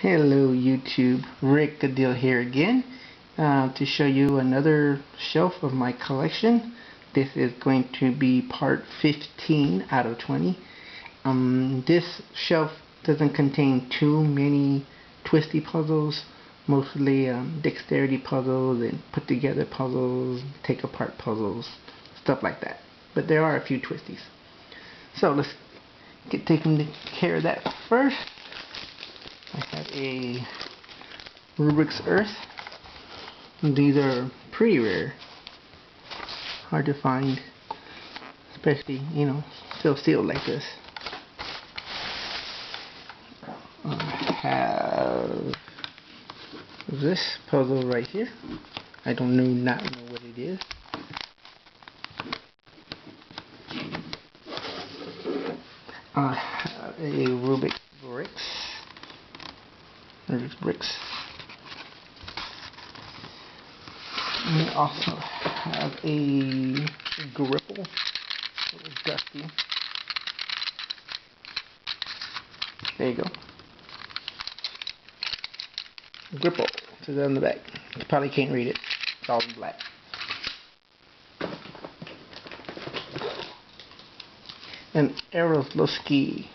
Hello YouTube, Rick Adil here again to show you another shelf of my collection. This is going to be part 15 out of 20. This shelf doesn't contain too many Twisty puzzles, mostly dexterity puzzles and put together puzzles, take apart puzzles, stuff like that. But there are a few Twisties. So let's get taking care of that first. I have a Rubik's Earth. These are pretty rare. Hard to find, especially, still sealed like this. I have this puzzle right here. I don't not know what it is. I have a Rubik's bricks. We also have a gripple. It was dusty. There you go. Gripple. It says on the back. You probably can't read it. It's all in black. An Abruptly.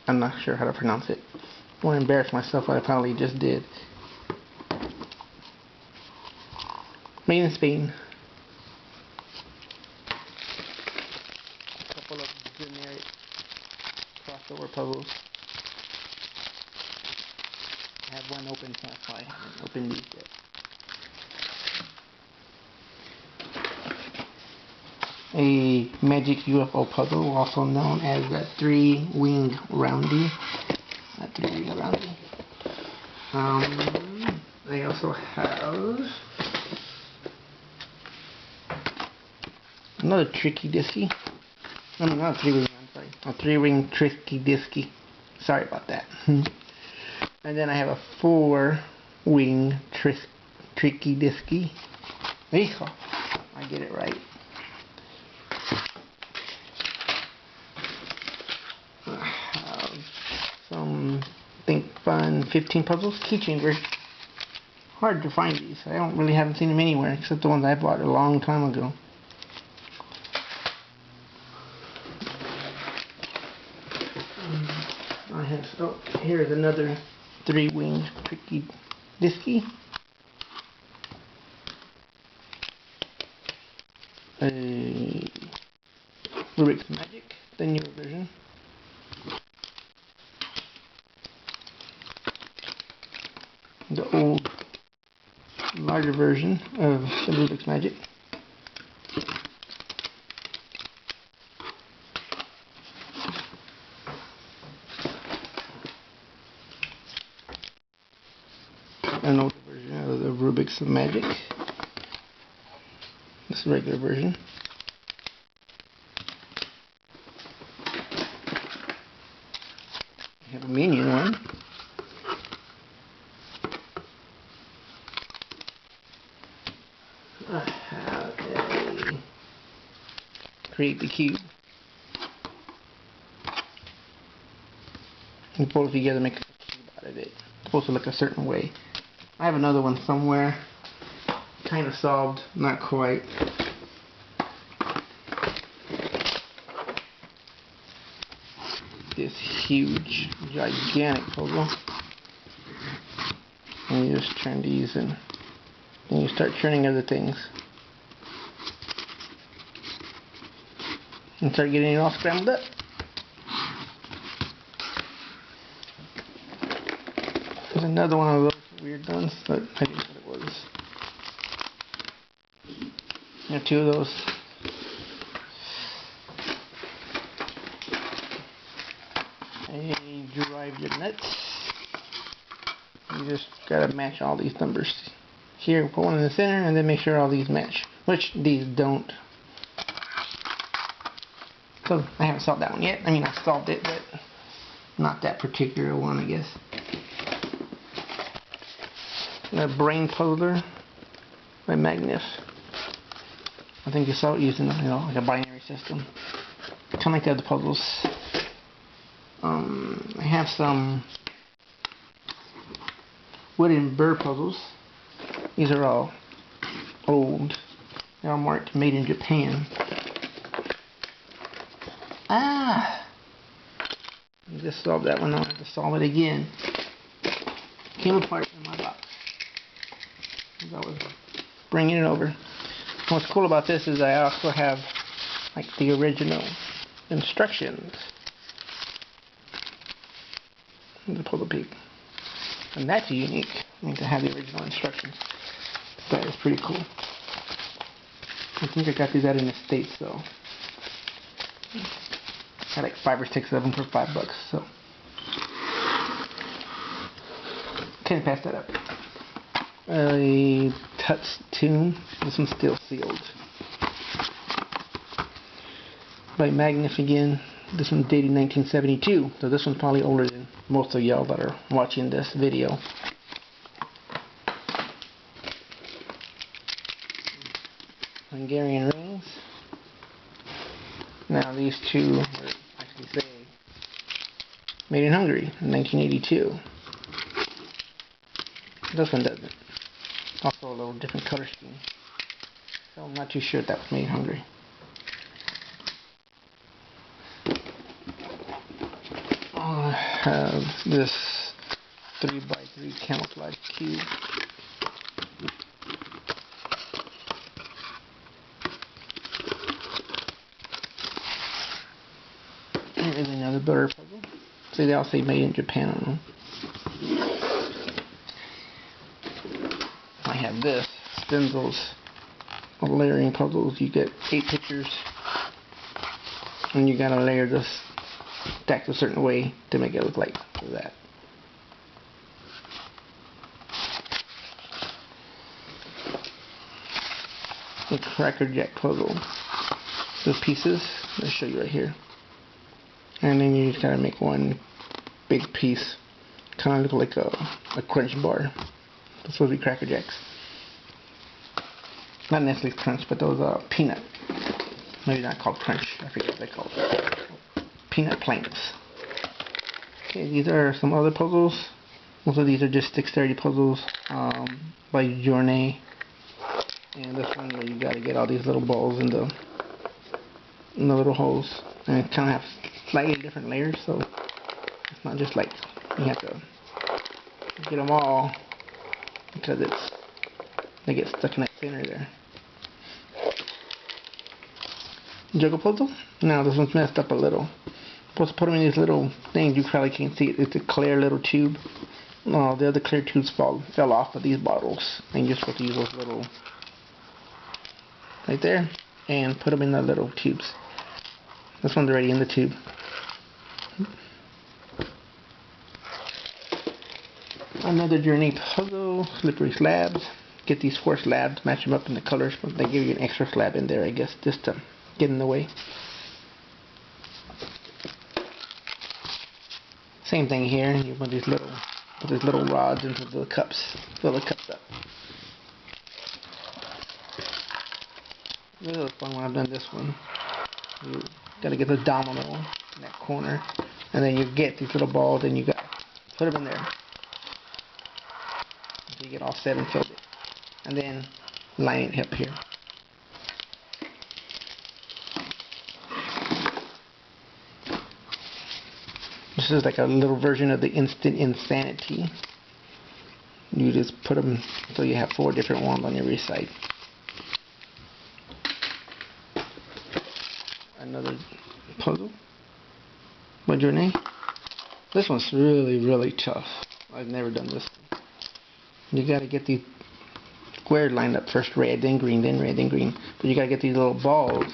I'm not sure how to pronounce it. I want to embarrass myself, what I probably just did. Made in Spain. A couple of generic crossover puzzles. I have one open, so that's why I haven't opened these yet. A magic UFO puzzle, also known as the three-winged roundy. They also have another tricky disky. Not a three-wing, I'm sorry. A three-wing tricky disky. Sorry about that. And then I have a four-wing tricky disky. Hijo, I get it right. Some think fun 15 puzzles, keychain version. Hard to find these. I haven't seen them anywhere except the ones I bought a long time ago. Here's another three-winged tricky disky. A Rubik's Magic, the newer version. The old, larger version of the Rubik's Magic. An older version of the Rubik's Magic. This is a regular version. I have a minion one. I have a Create the Cube. You pull it together, make a cube out of it. It's supposed to look a certain way. I have another one somewhere. Kind of solved, not quite. This huge, gigantic puzzle. And you just turn these and then you start turning other things. And start getting it all scrambled up. There's another one of those weird ones, but I think what it was. There are two of those. And you drive your nuts. You just gotta match all these numbers. Here, put one in the center, and then make sure all these match. Which these don't. So I haven't solved that one yet. I mean, I solved it, but not that particular one, I guess. The Brain Puzzler by Magnus. I think you saw it using, like a binary system. Kind of like the other puzzles. I have some wooden bird puzzles. These are all old. They're all marked made in Japan. Ah! I just solved that one. I have to solve it again. Came apart in my box as I was bringing it over. What's cool about this is I also have like the original instructions. The puzzle piece. And that's unique. I mean, to have the original instructions. That is pretty cool. I think I got these out in the States, so I had like 5 or 6 of them for $5. So can't pass that up. A touch tune. This one's still sealed. By Magnus again. This one's dated 1972, so this one's probably older than most of y'all that are watching this video. Hungarian rings. Now these two are actually say made in Hungary in 1982. This one doesn't. Also a little different color scheme. So I'm not too sure if that was made in Hungary. I have this 3x3 camouflage cube. Here is another bird puzzle. See, they all say made in Japan on them. I have this stencils layering puzzles. You get 8 pictures, and you gotta layer this stacked a certain way to make it look like that. The Cracker Jack puzzle. The pieces, I'll show you right here. And then you just gotta make one big piece, kind of look like a crunch bar. That's supposed to be Cracker Jacks. Not necessarily crunch, but those peanut. Maybe not called crunch. I forget what they're called. Peanut planks. Okay, these are some other puzzles. Most of these are just dexterity puzzles by Journey. And this one where you gotta get all these little balls in the little holes. And it kind of have slightly different layers, so it's not just like you have to get them all because they get stuck in that center there. Juggle puzzle. Now this one's messed up a little. Supposed to put them in these little things. You probably can't see it. It's a clear little tube. Oh, the other clear tubes fell off of these bottles, and you're supposed to use those little right there and put them in the little tubes. This one's already in the tube. Another Journey puzzle. Slippery slabs. Get these 4 slabs, match them up in the colors, but they give you an extra slab in there, I guess, just to get in the way. Same thing here. You put these little rods into the cups. Fill the cups up. This is a fun one. I've done this one. You gotta get the domino in that corner, and then you get these little balls, and you gotta put them in there. So you get all 7 filled it, and then line it up here. This is like a little version of the instant insanity. You just put them so you have 4 different ones on every side. Another puzzle. What's your name? This one's really tough. I've never done this one. You gotta get these squares lined up. First red, then green, then red, then green. But you gotta get these little balls.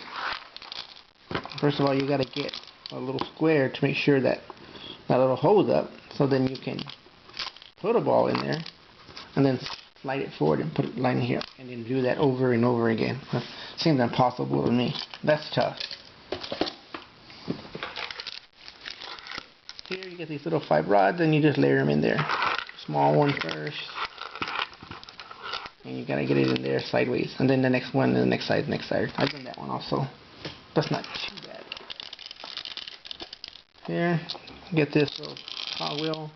First of all, you gotta get a little square to make sure that little hole's up, so then you can put a ball in there and then slide it forward and put it line here, and then do that over and over again. Seems impossible to me. That's tough. Here you get these little 5 rods, and you just layer them in there. Small one first, and you gotta get it in there sideways, and then the next one, and the next side, next side. I've done that one also. That's not too bad. Here, get this little cogwheel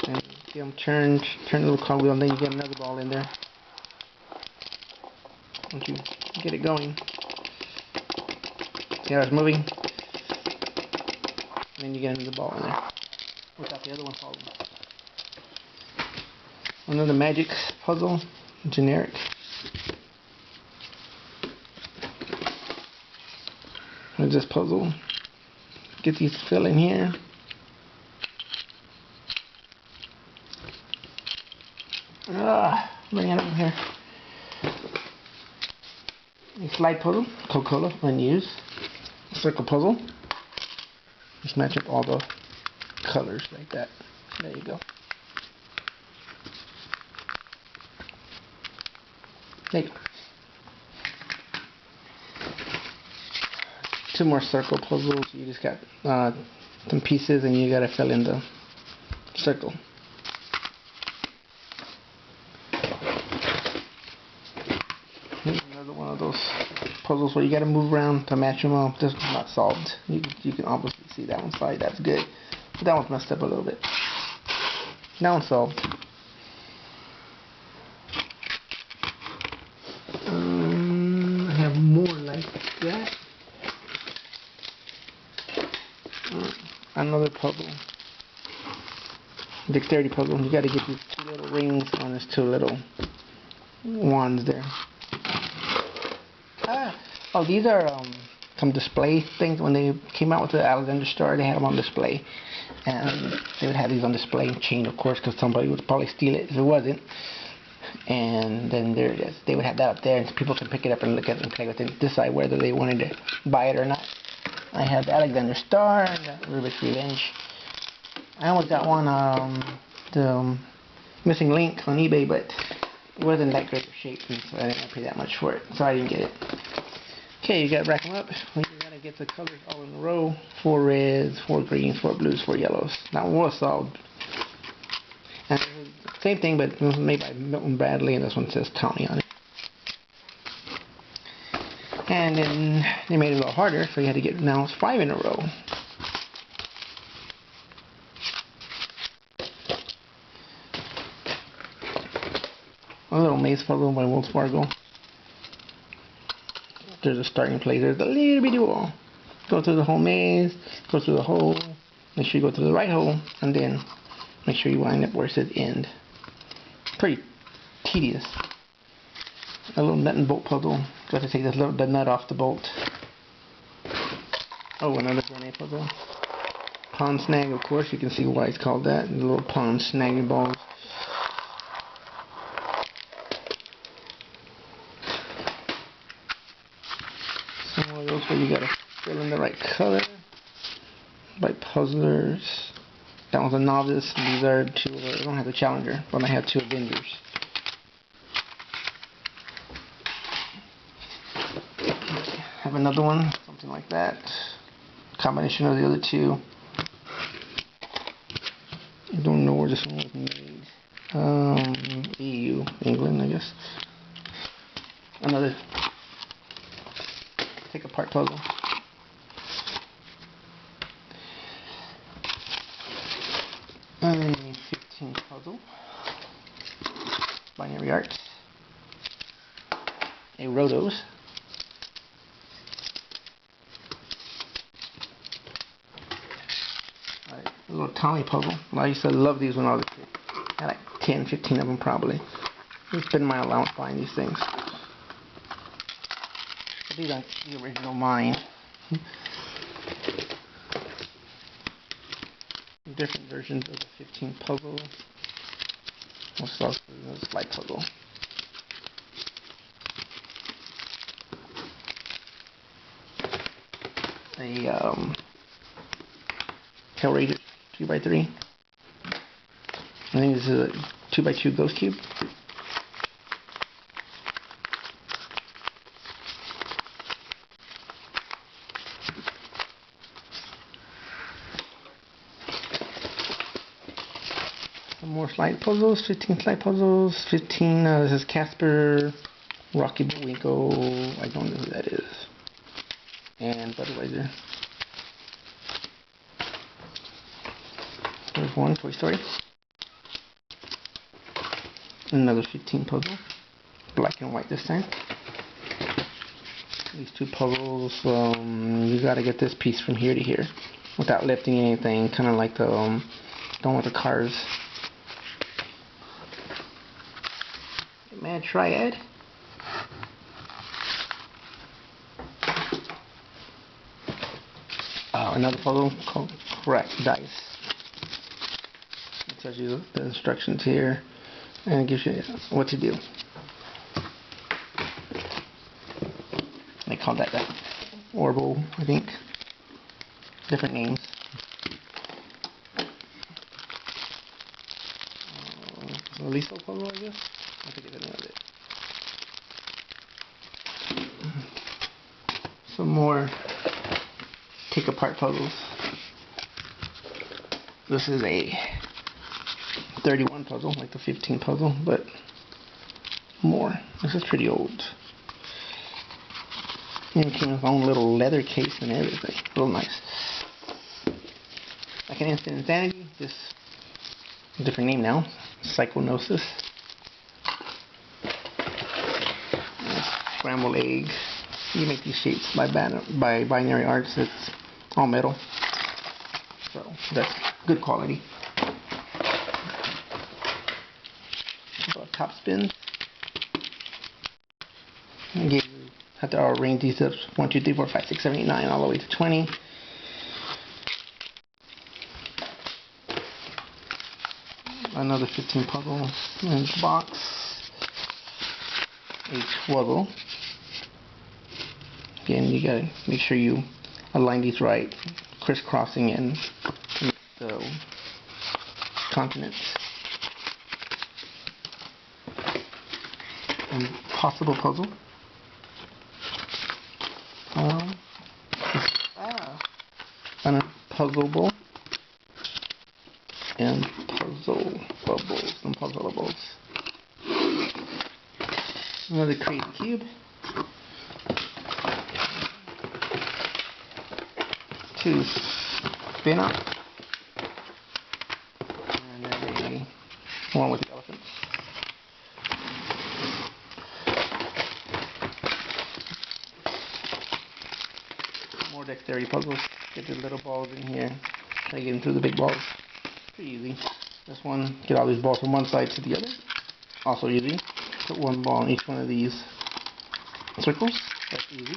and see them turn the little cogwheel, and then you get another ball in there. Once you get it going, see how it's moving, and then you get another ball in there without the other one falling. Another magic puzzle, generic. Here's this puzzle. Get these to fill in here. Bring it over here. A slide puzzle, Coca-Cola, unused. Circle puzzle. Just match up all the colors like that. There you go. There you go. 2 more circle puzzles. You just got some pieces and you gotta fill in the circle. Here's another one of those puzzles where you gotta move around to match them up. This one's not solved. You can obviously see that one side. That's good. But that one's messed up a little bit. That one's solved. I have more like that. Another puzzle. Dexterity puzzle. You gotta get these 2 little rings on these 2 little wands there. Oh, these are some display things. When they came out with the Alexander store, they had them on display. And they would have these on display, chain of course, because somebody would probably steal it if it wasn't. And then there it is. They would have that up there, and people can pick it up and look at it and play with it, decide whether they wanted to buy it or not. I have the Alexander Star, I got Rubik's Revenge. I almost got one, the Missing Link on eBay, but it wasn't that great of shape, and so I didn't pay that much for it, so I didn't get it. Okay, you gotta rack them up. You gotta get the colors all in a row. 4 reds, 4 greens, 4 blues, 4 yellows. That one was solved. And same thing, but it was made by Milton Bradley, and this one says Tony on it. And then they made it a little harder, so you had to get, now it's 5 in a row. A little maze puzzle by Wells Fargo. There's a starting place, there's a little bitty wall. Go through the whole maze, go through the hole, make sure you go through the right hole, and then make sure you wind up where it says end. Pretty tedious. A little nut and bolt puzzle. Got to take the nut off the bolt. Oh, another grenade puzzle. Pawn snag, of course, you can see why it's called that. The little pawn snagging balls. Some of those where you gotta fill in the right color by puzzlers. That one's a novice. These are 2. I don't have the challenger, but I have 2 Avengers. Have another one, something like that. Combination of the other 2. I don't know where this one was made. EU, England, I guess. Another take apart puzzle. And a 15 puzzle. Binary Arts. A Rotos. A little Tommy puzzle. I used to love these when I was a kid. I had like 10, 15 of them probably. It's been my allowance buying these things. But these aren't the original mine. Different versions of the 15 puzzle. What's also a slide puzzle. A Hellraiser 2x3. I think this is a 2x2 ghost cube. Some more slide puzzles, 15 slide puzzles, 15, this is Casper, Rocky Bullwinkle, I don't know who that is, and Budweiser. There's one, Toy Story. Another 15 puzzle. Black and white this time. These two puzzles, you gotta get this piece from here to here without lifting anything, kind of like the one with the cars. Mad Triad. Another puzzle called Crack Dice. It tells you the instructions here and it gives you what to do. They call that Orbital, I think. Different names. It's a lethal puzzle, I guess. I think it's the name of it. Some more take apart puzzles. This is a 31 puzzle, like the 15 puzzle, but more. This is pretty old. And it came with its own little leather case and everything. Real nice. Like an Instant Insanity, just a different name now. Psychonosis. Scrambled egg. You make these shapes by binary arts. It's all metal, so that's good quality. Top spins. You have to arrange these up 1, 2, 3, 4, 5, 6, 7, 8, 9 all the way to 20. Another 15 puzzle in the box. A swivel. Again, you gotta make sure you align these right, crisscrossing and the continents. Impossible puzzle. Unpuzzleable and puzzle bubbles and puzzleables. Another creative cube. Two spin up. And then one with the elephants. More dexterity puzzles. Get the little balls in here. Try to get them through the big balls. Pretty easy. This one, get all these balls from one side to the other. Also easy. Put one ball in each one of these circles. That's easy.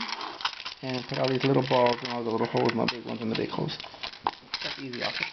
And put all these little balls in all the little holes, my big ones in the big holes. That's easy also.